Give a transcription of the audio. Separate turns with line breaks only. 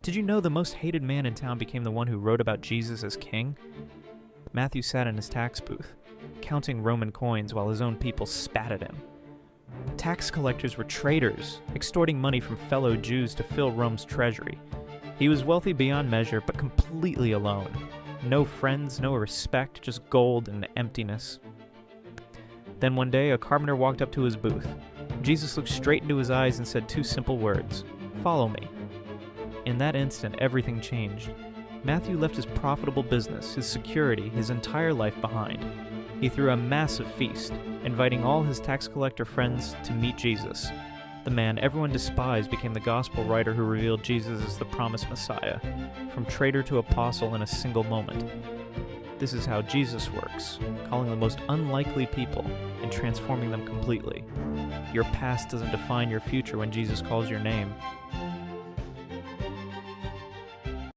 Did you know the most hated man in town became the one who wrote about Jesus as king? Matthew sat in his tax booth, counting Roman coins while his own people spat at him. Tax collectors were traitors, extorting money from fellow Jews to fill Rome's treasury. He was wealthy beyond measure, but completely alone. No friends, no respect, just gold and emptiness. Then one day, a carpenter walked up to his booth. Jesus looked straight into his eyes and said two simple words, "Follow me." In that instant, everything changed. Matthew left his profitable business, his security, his entire life behind. He threw a massive feast, inviting all his tax collector friends to meet Jesus. The man everyone despised became the gospel writer who revealed Jesus as the promised Messiah, from traitor to apostle in a single moment. This is how Jesus works, calling the most unlikely people and transforming them completely. Your past doesn't define your future when Jesus calls your name.